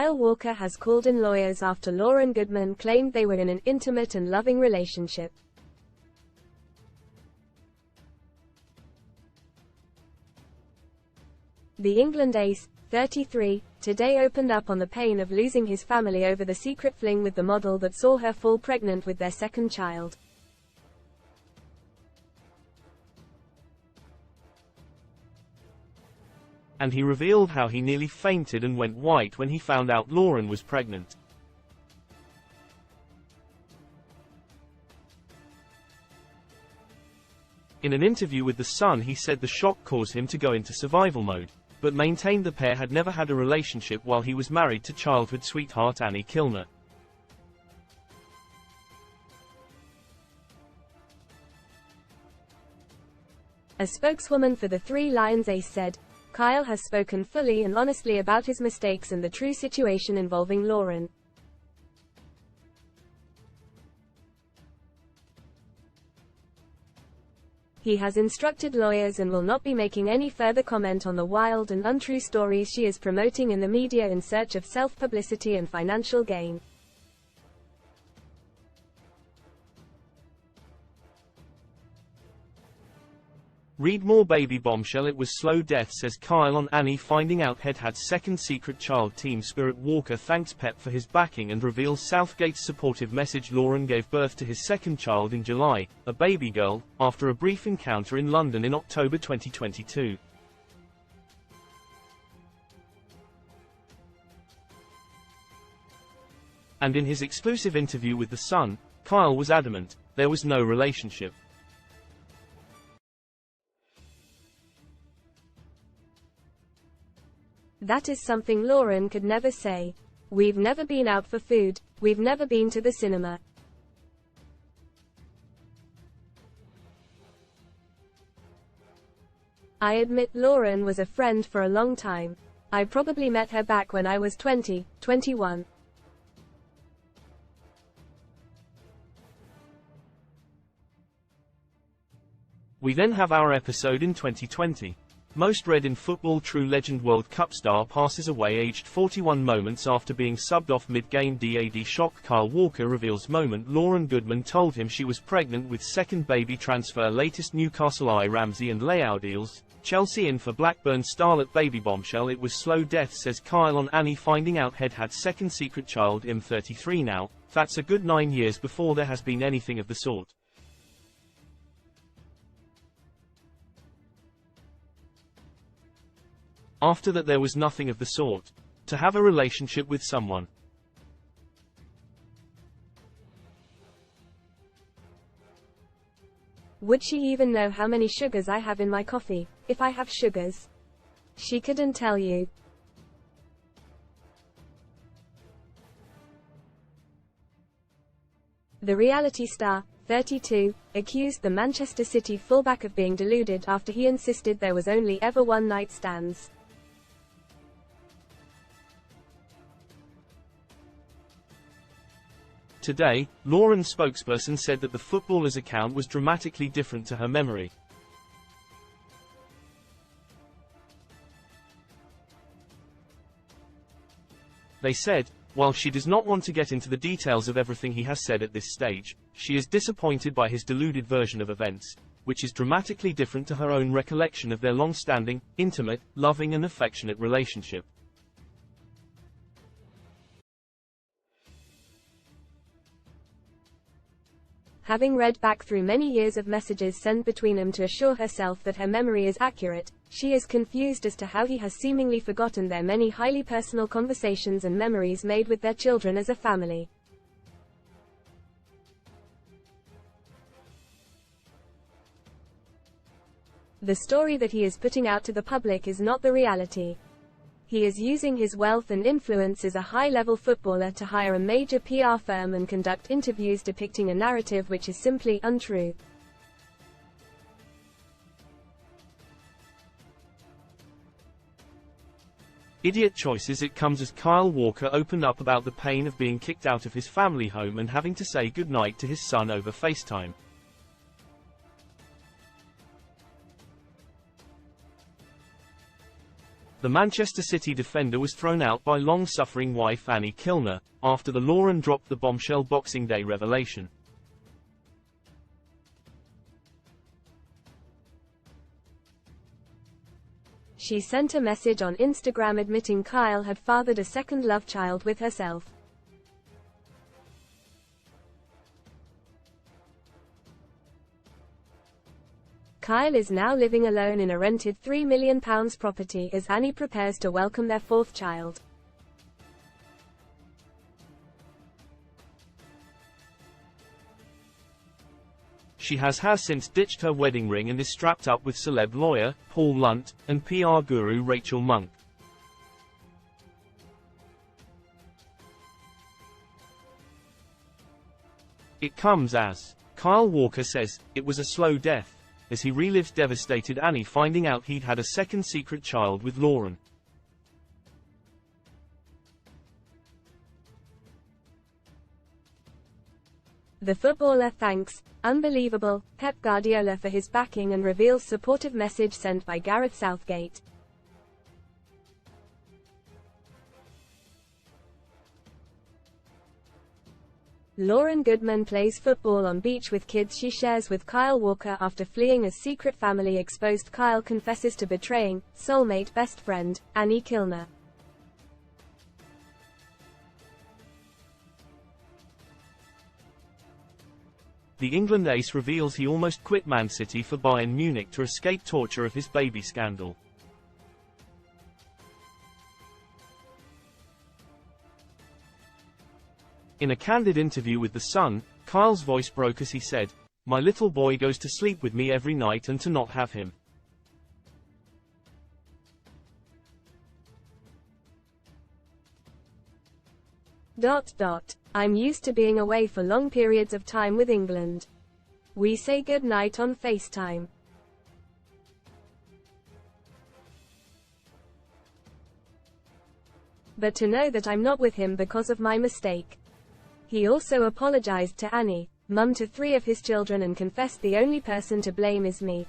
Kyle Walker has called in lawyers after Lauryn Goodman claimed they were in an intimate and loving relationship. The England ace, 33, today opened up on the pain of losing his family over the secret fling with the model that saw her fall pregnant with their second child. And he revealed how he nearly fainted and went white when he found out Lauryn was pregnant. In an interview with The Sun, he said the shock caused him to go into survival mode, but maintained the pair had never had a relationship while he was married to childhood sweetheart Annie Kilner. A spokeswoman for the Three Lions ace said, "Kyle has spoken fully and honestly about his mistakes and the true situation involving Lauryn. He has instructed lawyers and will not be making any further comment on the wild and untrue stories she is promoting in the media in search of self-publicity and financial gain." Read more. Baby bombshell, it was slow death, says Kyle on Annie finding out head had second secret child. Team Spirit Walker thanks Pep for his backing and reveals Southgate's supportive message. Lauryn gave birth to his second child in July, a baby girl, after a brief encounter in London in October 2022. And in his exclusive interview with The Sun, Kyle was adamant, there was no relationship. That is something Lauryn could never say. We've never been out for food, we've never been to the cinema. I admit Lauryn was a friend for a long time. I probably met her back when I was 20, 21. We then have our episode in 2020. Most read in football. True legend World Cup star passes away aged 41 moments after being subbed off mid-game. Dad shock. Kyle Walker reveals moment Lauryn Goodman told him she was pregnant with second baby. Transfer latest Newcastle eye Ramsey and Leao deals. Chelsea in for Blackburn starlet. Baby bombshell, it was slow death, says Kyle on Annie finding out head had second secret child. 33 now, that's a good 9 years before there has been anything of the sort. After that there was nothing of the sort. To have a relationship with someone. Would she even know how many sugars I have in my coffee, if I have sugars? She couldn't tell you. The reality star, 32, accused the Manchester City fullback of being deluded after he insisted there was only ever one-night stands. Today, Lauryn's spokesperson said that the footballer's account was dramatically different to her memory. They said, while she does not want to get into the details of everything he has said at this stage, she is disappointed by his deluded version of events, which is dramatically different to her own recollection of their long-standing, intimate, loving and affectionate relationship. Having read back through many years of messages sent between them to assure herself that her memory is accurate, she is confused as to how he has seemingly forgotten their many highly personal conversations and memories made with their children as a family. The story that he is putting out to the public is not the reality. He is using his wealth and influence as a high-level footballer to hire a major PR firm and conduct interviews depicting a narrative which is simply untrue. Idiot choices. It comes as Kyle Walker opened up about the pain of being kicked out of his family home and having to say goodnight to his son over FaceTime. The Manchester City defender was thrown out by long-suffering wife Annie Kilner, after the Lauryn dropped the bombshell Boxing Day revelation. She sent a message on Instagram admitting Kyle had fathered a second love child with herself. Kyle is now living alone in a rented £3 million property as Annie prepares to welcome their fourth child. She has since ditched her wedding ring and is strapped up with celeb lawyer, Paul Lunt, and PR guru Rachel Monk. It comes as Kyle Walker says, it was a slow death, as he relives devastated Annie finding out he'd had a second secret child with Lauryn. The footballer thanks, unbelievable, Pep Guardiola for his backing and reveals supportive message sent by Gareth Southgate. Lauren Goodman plays football on beach with kids she shares with Kyle Walker after fleeing as secret family exposed. Kyle confesses to betraying soulmate best friend, Annie Kilner. The England ace reveals he almost quit Man City for Bayern Munich to escape torture of his baby scandal. In a candid interview with The Sun, Kyle's voice broke as he said, "My little boy goes to sleep with me every night, and to not have him. I'm used to being away for long periods of time with England. We say good night on FaceTime. But to know that I'm not with him because of my mistake." He also apologized to Annie, mum to 3 of his children, and confessed the only person to blame is me.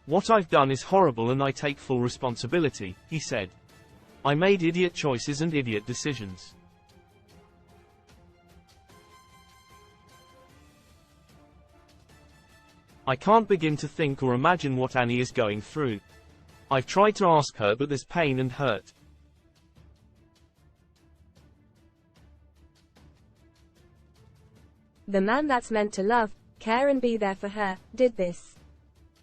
"What I've done is horrible and I take full responsibility," he said. "I made idiot choices and idiot decisions. I can't begin to think or imagine what Annie is going through. I've tried to ask her, but there's pain and hurt. The man that's meant to love, care and be there for her, did this.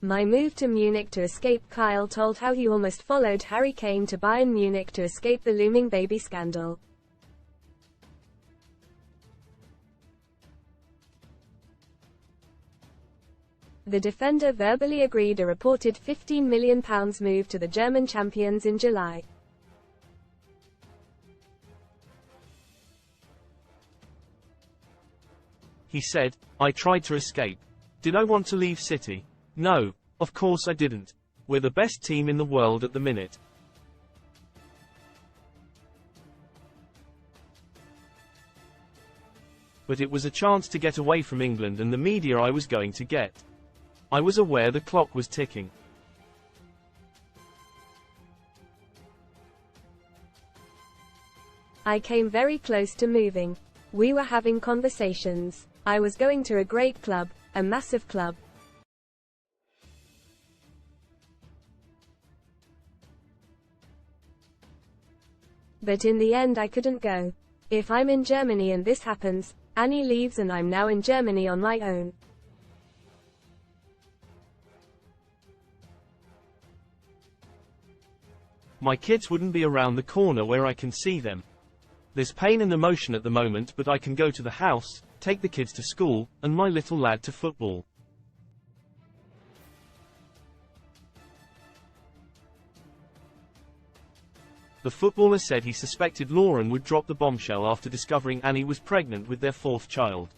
My move to Munich to escape." Kyle told how he almost followed Harry Kane to Bayern Munich to escape the looming baby scandal. The defender verbally agreed a reported £15 million move to the German champions in July. He said, "I tried to escape. Did I want to leave City? No, of course I didn't. We're the best team in the world at the minute. But it was a chance to get away from England and the media I was going to get. I was aware the clock was ticking. I came very close to moving. We were having conversations. I was going to a great club, a massive club. But in the end I couldn't go. If I'm in Germany and this happens, Annie leaves and I'm now in Germany on my own. My kids wouldn't be around the corner where I can see them. There's pain and emotion at the moment, but I can go to the house, take the kids to school, and my little lad to football." The footballer said he suspected Lauryn would drop the bombshell after discovering Annie was pregnant with their 4th child.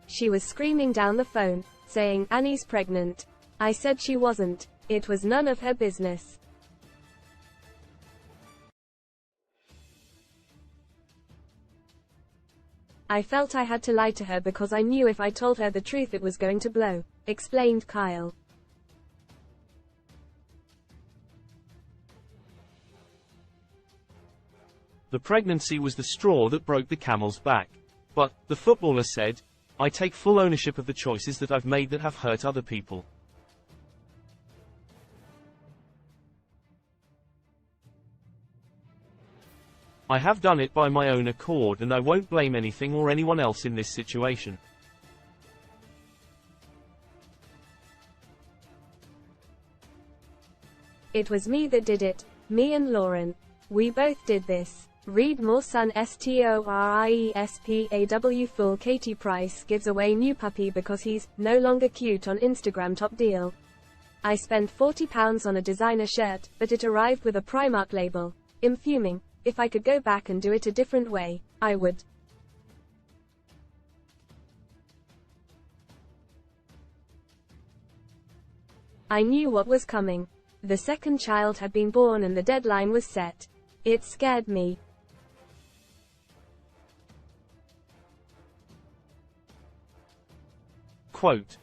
She was screaming down the phone, saying, "Annie's pregnant. I said she wasn't. It was none of her business." I felt I had to lie to her because I knew if I told her the truth it was going to blow, explained Kyle. The pregnancy was the straw that broke the camel's back. But, the footballer said, I take full ownership of the choices that I've made that have hurt other people. I have done it by my own accord and I won't blame anything or anyone else in this situation. It was me that did it, me and Lauryn. We both did this. Read more. Son STORIESPAW. Full. Katie Price gives away new puppy because he's no longer cute on Instagram. Top deal. I spent £40 on a designer shirt, but it arrived with a Primark label. I'm fuming. If I could go back and do it a different way, I would. I knew what was coming. The second child had been born and the deadline was set. It scared me. Quote,